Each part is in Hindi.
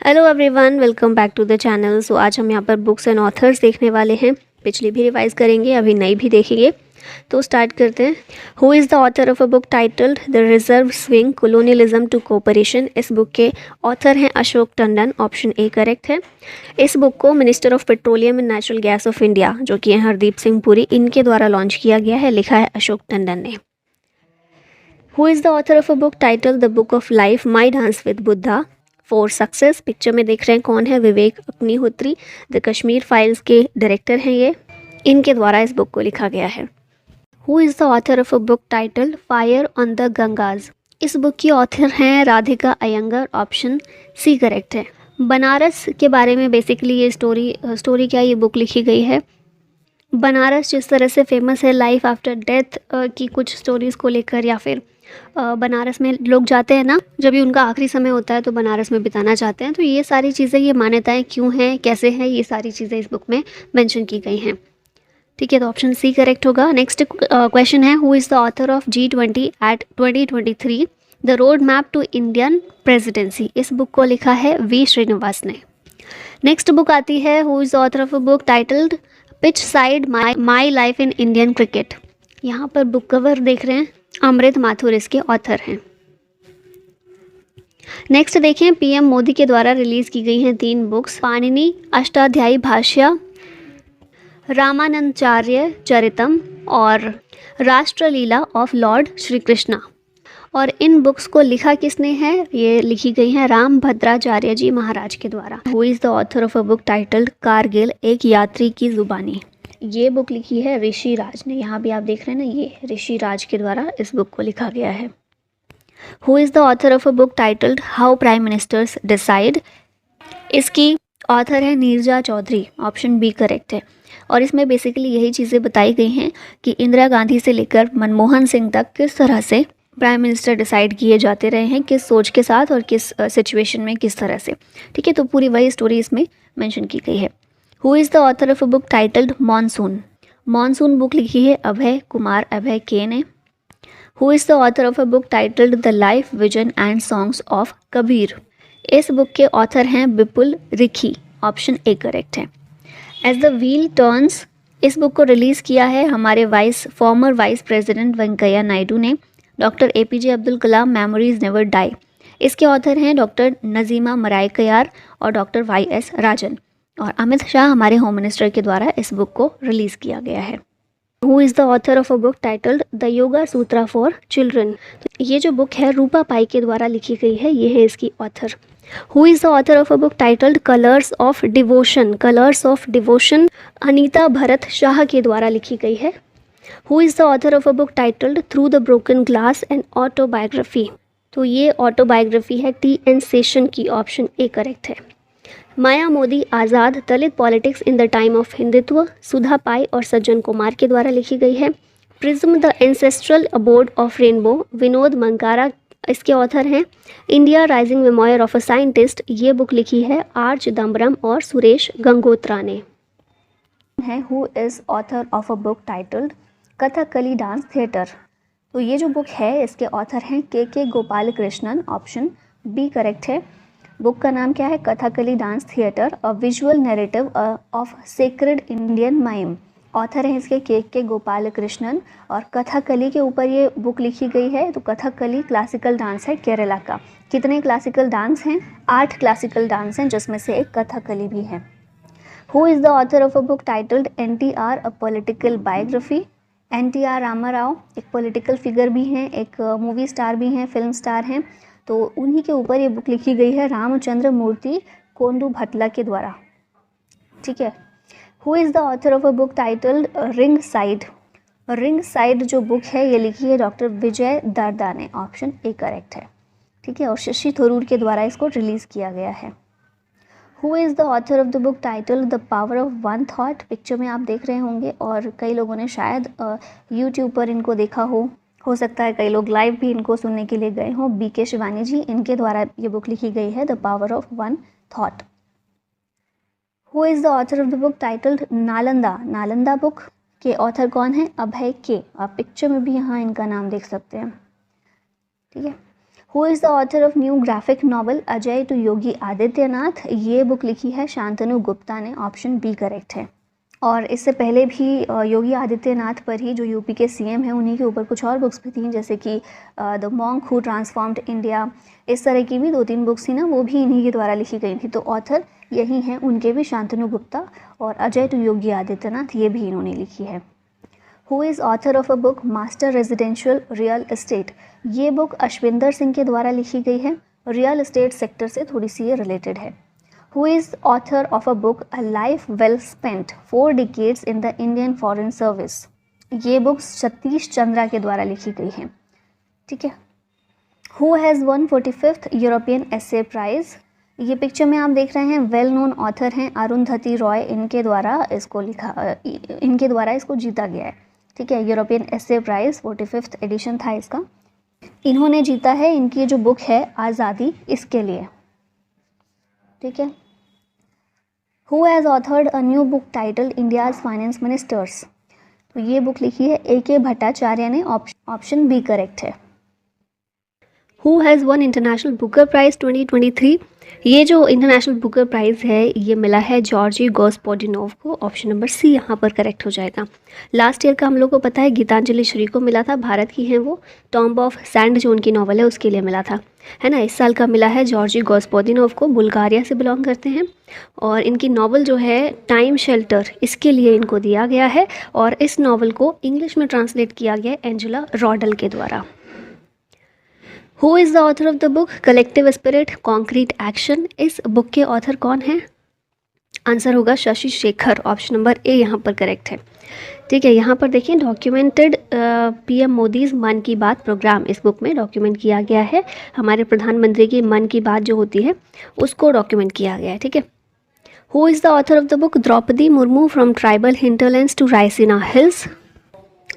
Hello everyone, welcome back to the channel. So आज हम यहाँ पर बुक्स एंड ऑथर्स देखने वाले हैं। पिछली भी रिवाइज करेंगे, अभी नई भी देखेंगे। तो स्टार्ट करते हैं। Who is the author of a book titled the reverse swing colonialism to cooperation. इस बुक के ऑथर हैं Ashok Tandon, option A correct है। इस बुक को minister of petroleum and natural gas of India, जो कि हैं हरदीप सिंह पुरी, इनके द्वारा लॉन्च किया गया है। लिखा है अशोक टंडन ने। Who is the author of a book title the book of life my dance with Buddha for success. Picture में देख रहे हैं कौन है, विवेक अग्निहोत्री, द कश्मीर फाइल्स के डायरेक्टर हैं ये। इनके द्वारा इस बुक को लिखा गया है। Who is the author of a book title fire on the Ganges. इस बुक की ऑथर हैं Radhika Iyengar, option C correct है। बनारस के बारे में बेसिकली ये स्टोरी क्या ये बुक लिखी गई है। बनारस जिस तरह से फेमस है लाइफ आफ्टर डेथ की कुछ स्टोरीज़ को लेकर, या फिर बनारस में लोग जाते हैं ना, जब भी उनका आखिरी समय होता है तो बनारस में बिताना चाहते हैं। तो ये सारी चीज़ें, ये मान्यताएं क्यों हैं, कैसे हैं, ये सारी चीज़ें इस बुक में मेंशन की गई हैं। ठीक है, तो ऑप्शन सी करेक्ट होगा। नेक्स्ट क्वेश्चन है, who is the author of G20 at 2023 the road map to Indian presidency. इस बुक को लिखा है वी श्रीनिवास ने। नेक्स्ट बुक आती है, who is the author of a book titled pitch side my life in Indian cricket. यहाँ पर बुक कवर देख रहे हैं, अमृत माथुर इसके ऑथर हैं। नेक्स्ट देखें, पीएम मोदी के द्वारा रिलीज की गई हैं 3 बुक्स, पाणिनि अष्टाध्यायी भाष्य, रामानंदाचार्य चरितम और राष्ट्रलीला ऑफ लॉर्ड श्री कृष्णा। और इन बुक्स को लिखा किसने है, ये लिखी गई हैं राम भद्राचार्य जी महाराज के द्वारा। Who is the author of a book titled Kargil एक यात्री की जुबानी। ये बुक लिखी है ऋषि राज ने। यहाँ भी आप देख रहे हैं ना, ये ऋषि राज के द्वारा इस बुक को लिखा गया है। Who is the author of a book titled how prime ministers decide. इसकी ऑथर है Neerja Chaudhary, option B correct है। और इसमें बेसिकली यही चीज़ें बताई गई हैं कि इंदिरा गांधी से लेकर मनमोहन सिंह तक किस तरह से प्राइम मिनिस्टर डिसाइड किए जाते रहे हैं, किस सोच के साथ और किस सिचुएशन में किस तरह से। ठीक है, तो पूरी वही स्टोरी इसमें मेंशन की गई है। Who is the author of a book titled monsoon. Monsoon book लिखी है अभय कुमार अभय के ने। Who is the author of a book titled the life vision and songs of Kabir. इस बुक के ऑथर हैं विपुल रिखी, ऑप्शन ए करेक्ट है। एज द व्हील टर्न्स, इस बुक को रिलीज़ किया है हमारे former vice president Venkaiah Naidu ने। Doctor APJ Abdul Kalam memories never die. इसके ऑथर हैं डॉक्टर नजीमा मरायकयार और डॉक्टर YS राजन। और अमित शाह हमारे होम मिनिस्टर के द्वारा इस बुक को रिलीज़ किया गया है। Who is the author of a book titled the yoga Sutra for children. तो ये जो बुक है रूपा पाई के द्वारा लिखी गई है, ये है इसकी author. Who is the author of a book titled colours of devotion. Colours of devotion Anita Bharat Shah के द्वारा लिखी गई है। Who is the author of a book titled through the broken glass and autobiography. तो ये ऑटोबायोग्राफी है TN सेशन की, ऑप्शन ए करेक्ट है। Maya Modi Azad Dalit politics in the time of Hindutva, Sudha Pai और सज्जन कुमार के द्वारा लिखी गई है। Prism the ancestral abode of rainbow, Vinod Mankara इसके ऑथर हैं। India rising memoir of a scientist, ये बुक लिखी है R चिदम्बरम और सुरेश गंगोत्रा ने। है who is author of a book titled Kathakali dance theatre. तो ये जो बुक है इसके ऑथर हैं K Gopal Krishnan, option B correct है। बुक का नाम क्या है, Kathakali dance theatre a visual narrative of sacred Indian mime. Author हैं इसके के गोपाल कृष्णन और कथकली के ऊपर ये बुक लिखी गई है। तो कथकली क्लासिकल डांस है केरला का। कितने क्लासिकल डांस हैं, 8 क्लासिकल डांस हैं, जिसमें से एक कथकली भी है। Who is the author of a book titled NTR a political biography. NTR Ramarao एक पॉलिटिकल फिगर भी हैं, एक मूवी स्टार भी हैं, फिल्म स्टार हैं। तो उन्हीं के ऊपर ये बुक लिखी गई है रामचंद्र मूर्ति कोंडू भटला के द्वारा। ठीक है। Who is the author of a book titled ring side. Ring side जो बुक है ये लिखी है डॉक्टर विजय दर्दा ने, ऑप्शन ए करेक्ट है। ठीक है, और शशि थरूर के द्वारा इसको रिलीज़ किया गया है। Who is the author of the book title the power of one thought. Picture में आप देख रहे होंगे और कई लोगों ने शायद यूट्यूब पर इनको देखा हो सकता है कई लोग लाइव भी इनको सुनने के लिए गए हों। BK शिवानी जी, इनके द्वारा ये बुक लिखी गई है the power of one thought. Who is the author of the book titled Nalanda. Nalanda book के ऑथर कौन है, अभय के। आप पिक्चर में भी यहाँ इनका नाम देख सकते हैं। ठीक है। Who is the author of new graphic novel Ajay to Yogi Adityanath? ये बुक लिखी है शांतनु गुप्ता ने, ऑप्शन बी करेक्ट है। और इससे पहले भी योगी आदित्यनाथ पर ही, जो यूपी के सीएम हैं, उन्हीं के ऊपर कुछ और बुक्स भी थी, जैसे कि the monk who transformed India, इस तरह की भी 2-3 बुक्स थी ना, वो भी इन्हीं के द्वारा लिखी गई थी। तो ऑथर यही हैं उनके भी, शांतनु गुप्ता, और अजय टू योगी आदित्यनाथ ये भी इन्होंने लिखी है। Who is author of a book master residential real estate? ये बुक अश्विंदर सिंह के द्वारा लिखी गई है, रियल एस्टेट सेक्टर से थोड़ी सी ये रिलेटेड है। Who is author of a book A Life Well Spent 4 Decades in the Indian Foreign Service? ये बुक सतीश चंद्रा के द्वारा लिखी गई है, ठीक है। Who has won 45th European Essay Prize? ये पिक्चर में आप देख रहे हैं वेल नोन ऑथर हैं अरुंधति रॉय, इनके द्वारा इसको जीता गया है, ठीक है। यूरोपियन एसे प्राइज़ 45th एडिशन था इसका, इन्होंने जीता है। इनकी जो बुक है आज़ादी, इसके लिए, ठीक है। Who has authored a new book title India's finance ministers? तो ये बुक लिखी है AK भट्टाचार्य ने, ऑप्शन बी करेक्ट है। Who has won international Booker prize 2023? ये जो इंटरनेशनल बुकर प्राइज़ है ये मिला है जॉर्जी गोस्पोडिनोव को, ऑप्शन नंबर सी यहाँ पर करेक्ट हो जाएगा। लास्ट ईयर का हम लोग को पता है गीतांजलि श्री को मिला था, भारत की हैं वो, टॉम्ब ऑफ सैंड जो उनकी नॉवल है उसके लिए मिला था, है ना। इस साल का मिला है जॉर्जी गोस्पोदिनोव को, बुल्गारिया से बिलोंग करते हैं, और इनकी नॉवल जो है टाइम शेल्टर, इसके लिए इनको दिया गया है, और इस नॉवल को इंग्लिश में ट्रांसलेट किया गया है एंजेला रॉडल के द्वारा। Who is the author of the book collective spirit concrete action? इस बुक के ऑथर कौन हैं? आंसर होगा Shashi Shekhar, option number A यहाँ पर करेक्ट है, ठीक है। यहाँ पर देखिए डॉक्यूमेंटेड PM मोदीज़ मन की बात प्रोग्राम, इस बुक में डॉक्यूमेंट किया गया है, हमारे प्रधानमंत्री की मन की बात जो होती है उसको डॉक्यूमेंट किया गया है, ठीक है। Who is the author of the book Droupadi Murmu from tribal hinterlands to Raisina hills?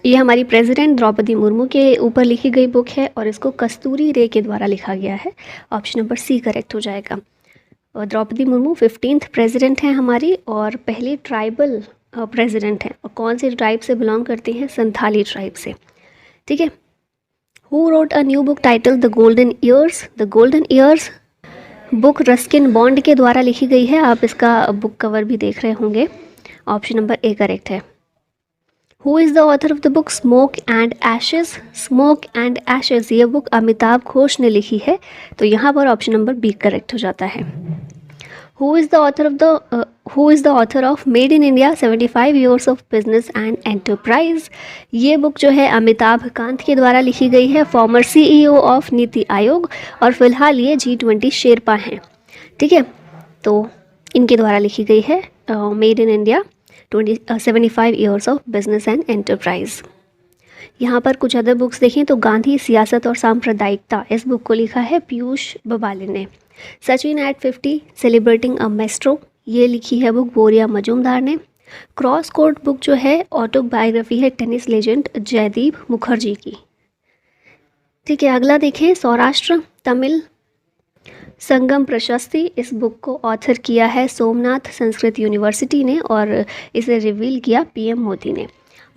ये हमारी प्रेसिडेंट द्रौपदी मुर्मू के ऊपर लिखी गई बुक है, और इसको कस्तूरी रे के द्वारा लिखा गया है, ऑप्शन नंबर सी करेक्ट हो जाएगा। और द्रौपदी मुर्मू 15th प्रेसिडेंट हैं हमारी, और पहली ट्राइबल प्रेसिडेंट हैं, और कौन से ट्राइब से बिलोंग करती हैं? संथाली ट्राइब से, ठीक है। Who wrote a new book title the golden years? The golden years book Ruskin bond के द्वारा लिखी गई है, आप इसका बुक कवर भी देख रहे होंगे, ऑप्शन नंबर ए करेक्ट है। Who is the author of the book smoke and ashes? Smoke and ashes ये बुक अमिताभ घोष ने लिखी है, तो यहाँ पर ऑप्शन नंबर बी करेक्ट हो जाता है। Who is the author of made in India 75 years of business and enterprise? ये बुक जो है अमिताभ कांत के द्वारा लिखी गई है, farmer CEO of NITI Aayog, और फिलहाल ये G20 शेरपा हैं, ठीक है। तो इनके द्वारा लिखी गई है made in India 75 years of business and enterprise. यहाँ पर कुछ अदर बुक्स देखें तो गांधी सियासत और सांप्रदायिकता, इस बुक को लिखा है पीयूष बबाले ने। Sachin at 50 celebrating a maestro, ये लिखी है बुक बोरिया मजूमदार ने। क्रॉस कोर्ट बुक जो है ऑटोबायोग्राफी है टेनिस लेजेंड जयदीप मुखर्जी की, ठीक है। अगला देखें सौराष्ट्र तमिल संगम प्रशस्ति, इस बुक को ऑथर किया है सोमनाथ संस्कृत यूनिवर्सिटी ने, और इसे रिवील किया PM मोदी ने।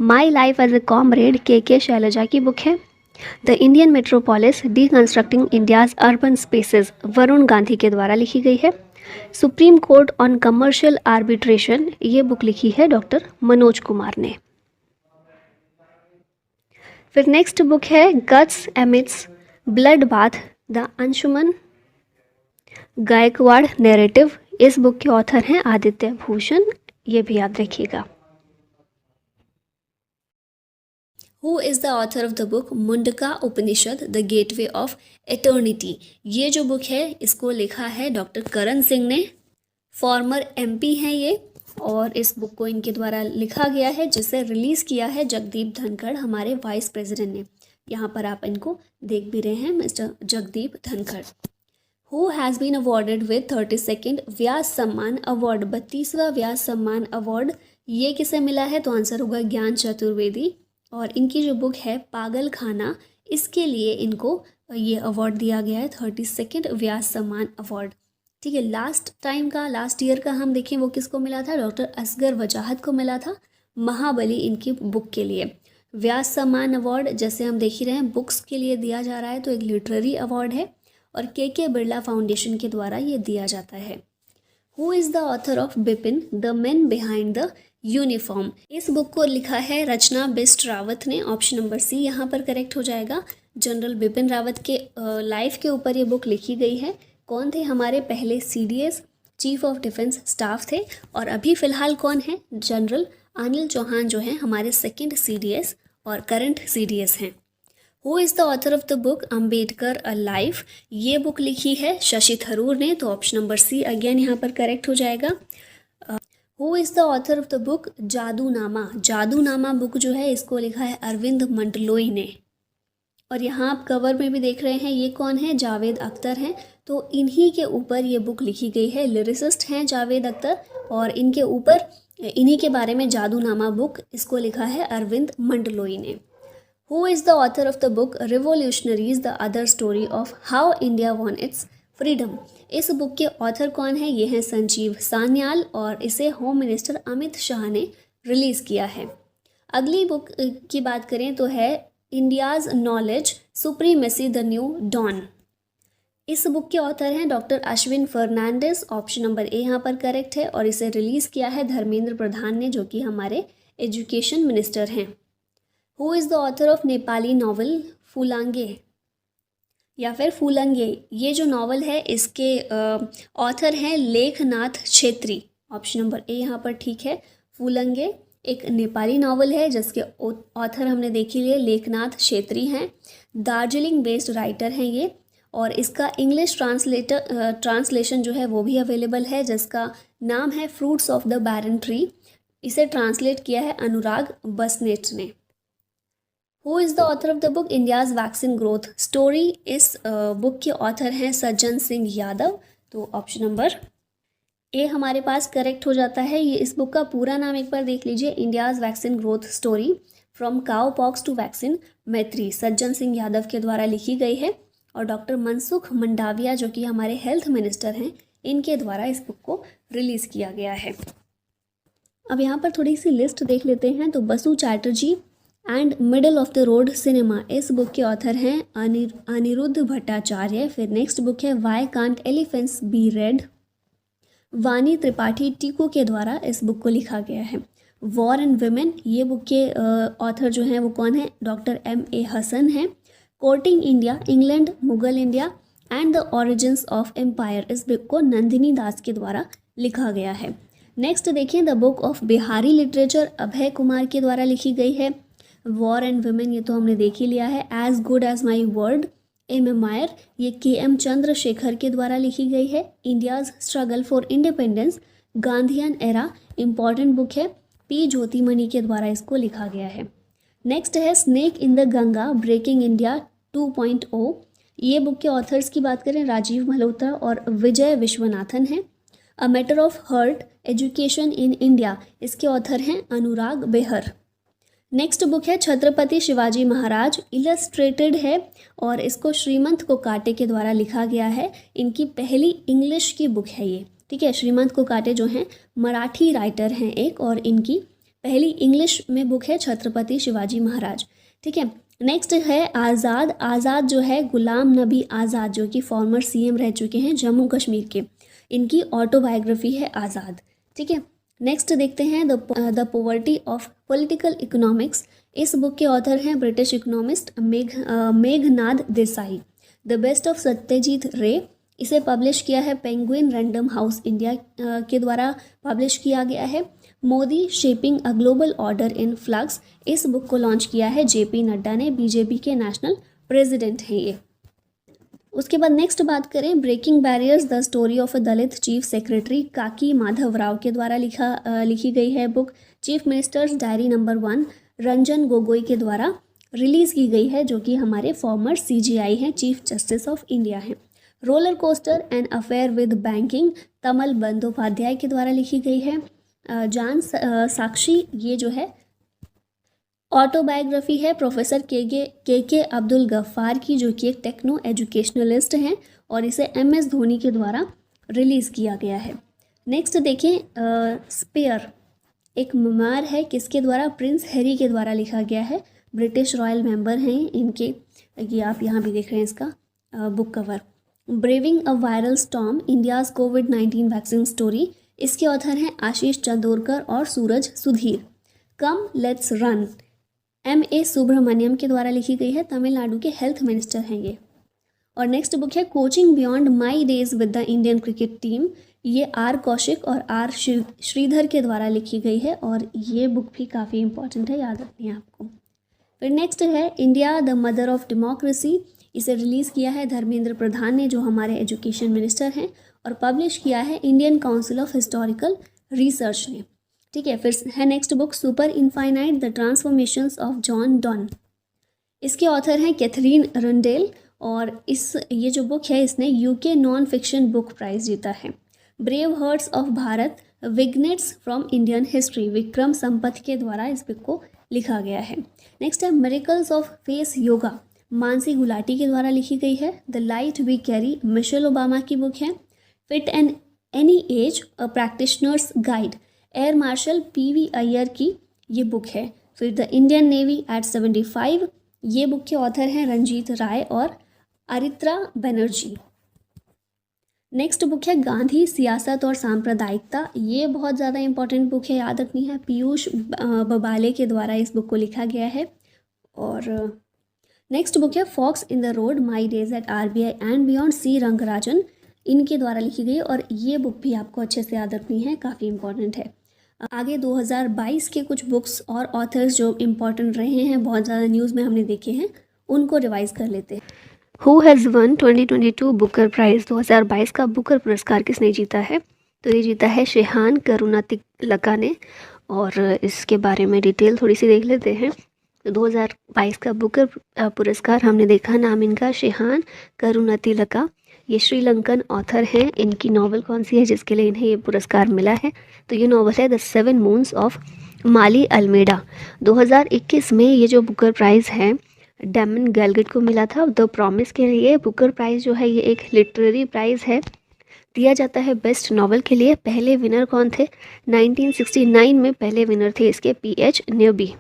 My life as a comrade KK Shailaja की बुक है। The Indian metropolis deconstructing India's urban spaces Varun Gandhi के द्वारा लिखी गई है। Supreme court on commercial arbitration, ये बुक लिखी है डॉक्टर मनोज कुमार ने। फिर नेक्स्ट बुक है guts amidst blood bath the Anshuman Gaekwad narrative, इस बुक के ऑथर हैं आदित्य भूषण, ये भी याद रखिएगा। Who is the author of the book Mundka Upanishad the gateway of eternity? ये जो बुक है इसको लिखा है डॉक्टर करण सिंह ने, फॉर्मर MP हैं ये, और इस बुक को इनके द्वारा लिखा गया है, जिसे रिलीज़ किया है जगदीप धनखड़, हमारे वाइस प्रेसिडेंट ने। यहाँ पर आप इनको देख भी रहे हैं, mister Jagdeep Dhankhar. Who has been awarded with 32nd Vyas Samman award? 32वां Vyas Samman award ये किसे मिला है? तो आंसर होगा ज्ञान चतुर्वेदी, और इनकी जो बुक है पागल खाना, इसके लिए इनको ये अवार्ड दिया गया है 32nd व्यास सम्मान अवार्ड, ठीक है। लास्ट ईयर का हम देखें वो किसको मिला था? डॉक्टर असगर वजाहत को मिला था, महाबली इनकी बुक के लिए। व्यास सम्मान अवार्ड जैसे हम देख ही रहे हैं बुक्स के लिए दिया जा रहा है, तो एक लिटरेरी अवार्ड है और के बिरला फाउंडेशन के द्वारा ये दिया जाता है। Who is the author of Bipin the man behind the uniform? इस बुक को लिखा है रचना बिस्ट रावत ने। ऑप्शन नंबर सी यहाँ पर करेक्ट हो जाएगा। जनरल बिपिन रावत के लाइफ के ऊपर ये बुक लिखी गई है। कौन थे हमारे पहले CDS chief of defence staff थे, और अभी फ़िलहाल कौन है? जनरल अनिल चौहान जो हैं हमारे सेकंड सीडीएस और करंट सीडीएस हैं। Who is the author of the book Ambedkar a life? ये बुक लिखी है शशि थरूर ने, तो ऑप्शन नंबर सी अगेन यहाँ पर करेक्ट हो जाएगा। Who is the author of the book Jadunama? Jadunama book जो है इसको लिखा है अरविंद मंडलोई ने। और यहाँ आप कवर में भी देख रहे हैं ये कौन है? जावेद अख्तर हैं। तो इन्हीं के ऊपर ये बुक लिखी गई है। लिरिसिस्ट हैं जावेद अख्तर, और इनके ऊपर इन्हीं के बारे में जादूनामा बुक इसको लिखा है अरविंद मंडलोई ने। Who is the author of the book revolutionaries the other story of how India won it's freedom? इस बुक के ऑथर कौन है? ये हैं संजीव सान्याल, और इसे होम मिनिस्टर अमित शाह ने रिलीज़ किया है। अगली बुक की बात करें तो है India's knowledge supremacy the new dawn. इस बुक के ऑथर हैं doctor Ashwin Fernandes. Option number A यहाँ पर करेक्ट है, और इसे रिलीज़ किया है धर्मेंद्र प्रधान ने, जो कि हमारे एजुकेशन मिनिस्टर हैं। Who is the author of Nepali novel Phulange या फिर फूलंगे? ये जो नावल है इसके ऑथर हैं Lekhnath Chhetri. Option number A यहाँ पर ठीक है। फूलंगे एक नेपाली नावल है जिसके ऑथर हमने देखी लिए लेखनाथ छेत्री हैं। दार्जिलिंग बेस्ड राइटर हैं ये, और इसका इंग्लिश ट्रांसलेशन जो है वो भी अवेलेबल है, जिसका नाम है fruits of the barren tree. इसे ट्रांसलेट किया है अनुराग बसनेट ने। Who is the author of the book India's vaccine growth story? इस बुक के ऑथर हैं सज्जन सिंह यादव। तो ऑप्शन नंबर ए हमारे पास करेक्ट हो जाता है। ये इस बुक का पूरा नाम एक बार देख लीजिए, India's vaccine growth story from cowpox to vaccine Maitri, Sajjan Singh Yadav के द्वारा लिखी गई है, और डॉक्टर मनसुख मंडाविया जो कि हमारे हेल्थ मिनिस्टर हैं इनके द्वारा इस बुक को रिलीज़ किया गया है। अब यहाँ पर थोड़ी सी लिस्ट देख लेते हैं। तो Basu Chatterjee and middle of the road cinema, इस बुक के ऑथर हैं अनिरुद्ध भट्टाचार्य। फिर नेक्स्ट बुक है why can't elephants be red, Vani Tripathi Tiku के द्वारा इस बुक को लिखा गया है। वॉर एंड वुमेन, ये बुक के ऑथर जो हैं वो कौन है? Doctor M.A. हसन हैं। Courting India, England, Mughal India and the origins of empire, इस बुक को नंदिनी दास के द्वारा लिखा गया है। नेक्स्ट देखिए the book of Bihari literature Abhay Kumar के द्वारा लिखी गई है। वॉर एंड वुमेन ये तो हमने देख ही लिया है। As good as my word a memoir, ये K.M. चंद्रशेखर के द्वारा लिखी गई है। India's struggle for independence Gandhian era, important book है, P. ज्योतिमणि के द्वारा इसको लिखा गया है। नेक्स्ट है snake in the Ganga breaking India 2.0, ये बुक के ऑथर्स की बात करें राजीव मल्होत्रा और विजय विश्वनाथन हैं। A matter of heart education in India, इसके ऑथर हैं अनुराग बेहर। नेक्स्ट बुक है छत्रपति शिवाजी महाराज, इलस्ट्रेटेड है, और इसको श्रीमंत कोकाटे के द्वारा लिखा गया है। इनकी पहली इंग्लिश की बुक है ये, ठीक है। श्रीमंत कोकाटे जो हैं मराठी राइटर हैं एक, और इनकी पहली इंग्लिश में बुक है छत्रपति शिवाजी महाराज, ठीक है। नेक्स्ट है आज़ाद। आज़ाद जो है गुलाम नबी आज़ाद, जो कि फॉर्मर CM रह चुके हैं जम्मू कश्मीर के, इनकी ऑटोबायोग्राफी है आज़ाद, ठीक है। नेक्स्ट देखते हैं the poverty of political economics, इस बुक के ऑथर हैं British economist Meghnad Desai. The best of Satyajit रे, इसे पब्लिश किया है पेंगुइन रैंडम हाउस इंडिया के द्वारा पब्लिश किया गया है। Modi shaping a global order in flux, इस बुक को लॉन्च किया है JP नड्डा ने, BJP के नेशनल प्रेसिडेंट हैं ये। उसके बाद नेक्स्ट बात करें breaking barriers the story of a Dalit chief secretary, Kaki Madhav Rao के द्वारा लिखी गई है book. Chief ministers diary number 1 Ranjan Gogoi के द्वारा रिलीज़ की गई है, जो कि हमारे फॉर्मर CJI हैं, चीफ जस्टिस ऑफ इंडिया हैं। Roller coaster and affair with banking Tamal Bandyopadhyay के द्वारा लिखी गई है। जान साक्षी, ये जो है ऑटोबायोग्राफी है प्रोफेसर के अब्दुल गफ्फार की, जो कि एक टेक्नो एजुकेशनलिस्ट हैं, और इसे MS धोनी के द्वारा रिलीज़ किया गया है। नेक्स्ट देखें स्पेयर, एक मेमोयर है, किसके द्वारा? प्रिंस हैरी के द्वारा लिखा गया है। ब्रिटिश रॉयल मेंबर हैं इनके, ये आप यहाँ भी देख रहे हैं इसका book cover. Braving a viral storm, India's कोविड-19 वैक्सीन स्टोरी, इसके ऑथर हैं आशीष चंदोरकर और Suraj Sudhir. Come let's run, M.A. Subramanyam के द्वारा लिखी गई है, तमिलनाडु के हेल्थ मिनिस्टर हैं ये। और नेक्स्ट बुक है coaching beyond my days with the Indian cricket team, ये आर कौशिक और आर श्रीधर के द्वारा लिखी गई है और ये बुक भी काफ़ी इंपॉर्टेंट है, याद रखनी है आपको। फिर नेक्स्ट है India the mother of democracy, इसे रिलीज़ किया है धर्मेंद्र प्रधान ने जो हमारे एजुकेशन मिनिस्टर हैं, और पब्लिश किया है Indian council of historical research ने। ठीक है, फिर है next book super infinite the transformations of John Donne, इसके ऑथर हैं कैथरीन रंडेल, और ये जो बुक है इसने UK non fiction book prize जीता है। Brave hearts of Bharat, vignettes from Indian history, Vikram Sampath के द्वारा इस बुक को लिखा गया है। नेक्स्ट है miracles of face yoga, Mansi Gulati के द्वारा लिखी गई है। The light we carry, Michelle Obama की बुक है। Fit and any age, a practitioner's guide, air marshal PV Iyer की ये बुक है। फिर द इंडियन नेवी एट 75, ये बुक के ऑथर हैं रंजीत राय और अरित्रा बनर्जी। नेक्स्ट बुक है गांधी सियासत और सांप्रदायिकता, ये बहुत ज़्यादा इंपॉर्टेंट बुक है, याद रखनी है, पीयूष बबाले के द्वारा इस बुक को लिखा गया है। और नेक्स्ट बुक है fox in the road, my days at RBI and beyond, C Rangarajan, इनके द्वारा लिखी गई, और ये बुक भी आपको अच्छे से याद रखनी है, काफ़ी इंपॉर्टेंट है। आगे 2022 के कुछ बुक्स और ऑथर्स जो इम्पॉर्टेंट रहे हैं, बहुत ज़्यादा न्यूज़ में हमने देखे हैं, उनको रिवाइज कर लेते हैं। Who has won 2022 Booker prize, 2022 का बुकर पुरस्कार किसने जीता है? तो ये जीता है शेहान करुणातिलका ने, और इसके बारे में डिटेल थोड़ी सी देख लेते हैं। तो 2022 का बुकर पुरस्कार हमने देखा, नाम इनका शेहान करुणातिलका, ये श्रीलंकन ऑथर हैं। इनकी नॉवल कौन सी है जिसके लिए इन्हें ये पुरस्कार मिला है? तो ये नॉवल है the 7 moons of Maali Almeida. 2021 में ये जो बुकर प्राइज़ है डेमन गैलगेट को मिला था द प्रॉमिस के लिए। बुकर प्राइज़ जो है ये एक लिटरेरी प्राइज़ है, दिया जाता है बेस्ट नॉवल के लिए। पहले विनर कौन थे? 1969 में पहले विनर थे इसके PH न्यूबी।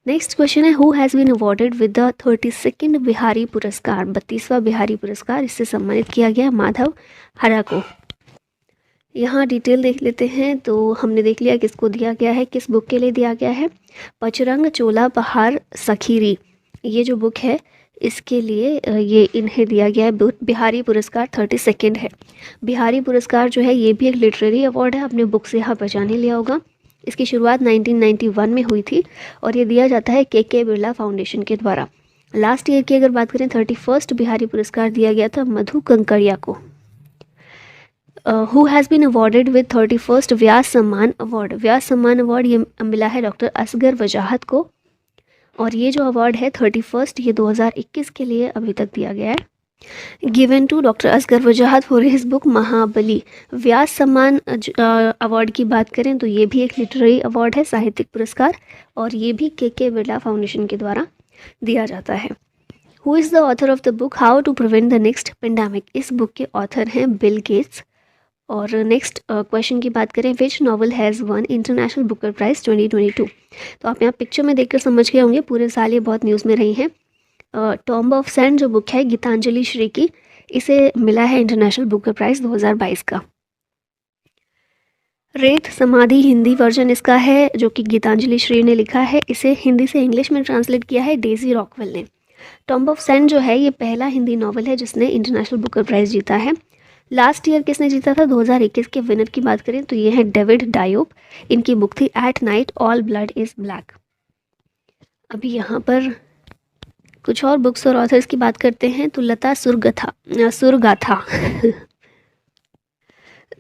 नेक्स्ट क्वेश्चन है who has been awarded with the 32nd Bihari Puraskar, 32वां बिहारी पुरस्कार, इससे सम्मानित किया गया माधव हरा को। यहाँ डिटेल देख लेते हैं। तो हमने देख लिया किसको दिया गया है, किस बुक के लिए दिया गया है, पचरंग चोला पहाड़ सखीरी, ये जो बुक है इसके लिए ये इन्हें दिया गया है बिहारी पुरस्कार 32nd है। बिहारी पुरस्कार जो है ये भी एक लिटरेरी अवार्ड है, अपने बुक से यहाँ पहचाने लिया होगा। इसकी शुरुआत 1991 में हुई थी और ये दिया जाता है KK बिरला फाउंडेशन के द्वारा। लास्ट ईयर की अगर बात करें 31st बिहारी पुरस्कार दिया गया था मधु कंकड़िया को। Who has been awarded with 31st Vyas Samman award, Vyas Samman award ये मिला है डॉक्टर असगर वजाहत को, और ये जो अवार्ड है 31st ये 2021 के लिए अभी तक दिया गया है। Given to doctor Asghar Wajahat for his book Mahabali. Vyas Samman award की बात करें तो ये भी एक लिटरेरी अवार्ड है, साहित्यिक पुरस्कार, और ये भी KK बिरला फाउंडेशन के द्वारा दिया जाता है। Who is the author of the book how to prevent the next pandemic, इस बुक के ऑथर हैं बिल गेट्स। और नेक्स्ट क्वेश्चन की बात करें which novel has won international Booker prize 2022। तो आप यहाँ पिक्चर में देखकर समझ गए होंगे, पूरे साल ये बहुत न्यूज़ में रही हैं। टॉम्ब ऑफ सैंड जो बुक है गीतांजलि श्री की, इसे मिला है इंटरनेशनल बुकर प्राइज़ 2022 का। रेत समाधि हिंदी वर्जन इसका है जो कि गीतांजलि श्री ने लिखा है, इसे हिंदी से इंग्लिश में ट्रांसलेट किया है डेजी रॉकवेल ने। टॉम्ब ऑफ सैंड जो है ये पहला हिंदी नॉवल है जिसने इंटरनेशनल बुकर प्राइज़ जीता है। लास्ट ईयर किसने जीता था? 2021 के विनर की बात करें तो ये है डेविड डायोप, इनकी बुक थी at night all blood is black. अभी यहाँ पर कुछ और बुक्स और ऑथर्स की बात करते हैं तो लता सुरगाथा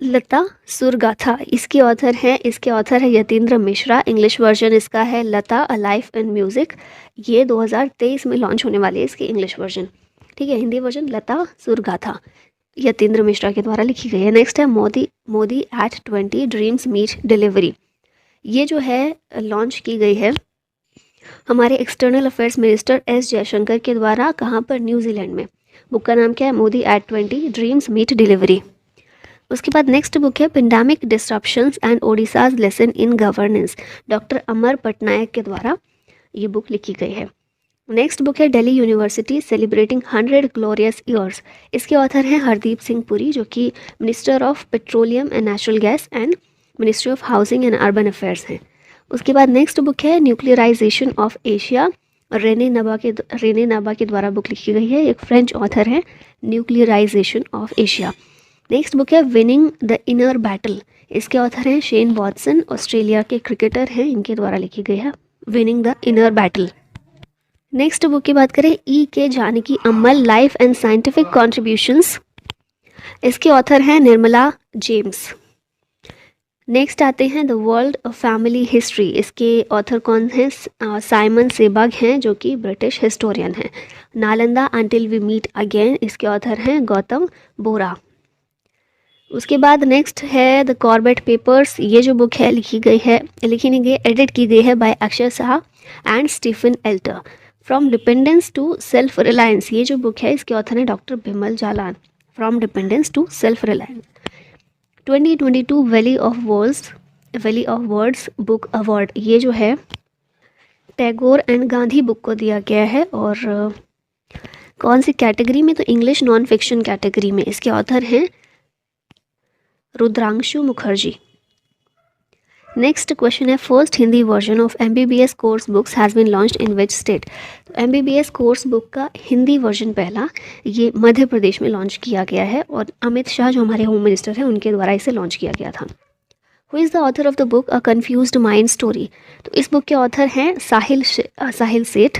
लता सुरगाथा इसके ऑथर है यतीन्द्र मिश्रा। इंग्लिश वर्जन इसका है लता अ लाइफ इन म्यूज़िक, ये 2023 में लॉन्च होने वाली है इसकी इंग्लिश वर्जन। ठीक है, हिंदी वर्जन लता सुरगाथा यतीन्द्र मिश्रा के द्वारा लिखी गई है। नेक्स्ट है Modi at 20 dreams meet delivery, ये जो है लॉन्च की गई है हमारे external affairs minister S Jaishankar के द्वारा। कहाँ पर? न्यूजीलैंड में। बुक का नाम क्या है? Modi at 20 dreams meet delivery. उसके बाद नेक्स्ट बुक है pandemic disruptions and Odisha's lesson in governance, doctor Amar Patnaik के द्वारा। ये बुक लिखी गई है। नेक्स्ट बुक है Delhi university celebrating 100 glorious years. इसके ऑथर हैं हरदीप सिंह पुरी, जो कि minister of petroleum and natural gas and ministry of housing and urban affairs हैं। उसके बाद नेक्स्ट बुक है न्यूक्लियराइजेशन ऑफ एशिया, रेने नबा के द्वारा बुक लिखी गई है। एक फ्रेंच ऑथर है, nuclearization of Asia. Next book है विनिंग द इनर बैटल। इसके ऑथर हैं शेन वॉटसन, ऑस्ट्रेलिया के क्रिकेटर हैं, इनके द्वारा लिखी गई है winning the inner battle. Next book की बात करें के Janaki Ammal, life and scientific contributions. इसके ऑथर हैं निर्मला जेम्स। नेक्स्ट आते हैं the world of family history. इसके ऑथर कौन हैं? साइमन सेबग हैं, जो कि ब्रिटिश हिस्टोरियन हैं। Nalanda until we meet again. इसके ऑथर हैं गौतम बोरा। उसके बाद नेक्स्ट है द कॉर्बेट पेपर्स। ये जो बुक है लिखी नहीं गई, एडिट की गई है by Akshay Shah and Stephen Alter. From dependence to self reliance. ये जो बुक है इसके ऑथर हैं doctor Bimal Jalan. From dependence to self reliance. 2022 valley of words book award, ये जो है टैगोर एंड गांधी बुक को दिया गया है। और कौन सी कैटेगरी में? तो इंग्लिश नॉन फिक्शन कैटेगरी में। इसके ऑथर हैं रुद्रांशु मुखर्जी। नेक्स्ट क्वेश्चन है first Hindi version of MBBS course books has been launched in which state. तो MBBS कोर्स बुक का हिंदी वर्जन पहला ये मध्य प्रदेश में लॉन्च किया गया है, और अमित शाह जो हमारे होम मिनिस्टर हैं उनके द्वारा इसे लॉन्च किया गया था। Who is the author of the book a confused mind story. तो इस बुक के ऑथर हैं साहिल सेठ।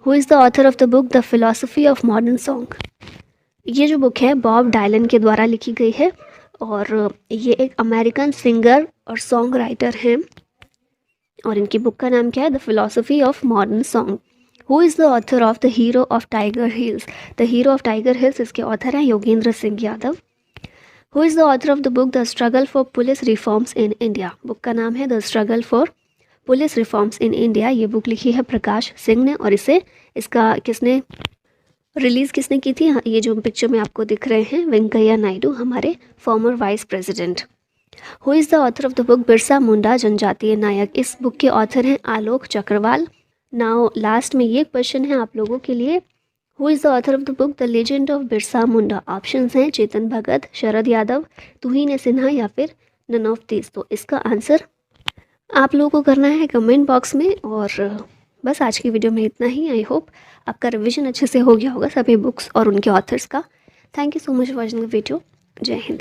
Who is the author of the book the philosophy of modern song. ये जो बुक है बॉब डायलन के द्वारा लिखी गई है, और ये एक अमेरिकन सिंगर और सॉन्ग राइटर हैं, और इनकी बुक का नाम क्या है? The philosophy of modern song. Who is the author of the hero of tiger hills. The hero of tiger hills, इसके ऑथर हैं Yogendra Singh Yadav. Who is the author of the book the struggle for police reforms in India. Book का नाम है the struggle for police reforms in India. ये बुक लिखी है प्रकाश सिंह ने, और इसका रिलीज़ किसने की थी? ये जो पिक्चर में आपको दिख रहे हैं वेंकैया नायडू, हमारे former vice president. Who is the author of the book Birsa Munda जनजातीय नायक। इस बुक के ऑथर हैं आलोक चक्रवाल। नाउ लास्ट में ये क्वेश्चन है आप लोगों के लिए, who is the author of the book the legend of Birsa Munda. Options हैं चेतन भगत, शरद यादव, तुहीन सिन्हा या फिर नन ऑफ दिस। तो इसका आंसर आप लोगों को करना है कमेंट बॉक्स में। और बस आज की वीडियो में इतना ही। आई होप आपका रिवीजन अच्छे से हो गया होगा सभी बुक्स और उनके ऑथर्स का। Thank you so much for watching the video. जय हिंद।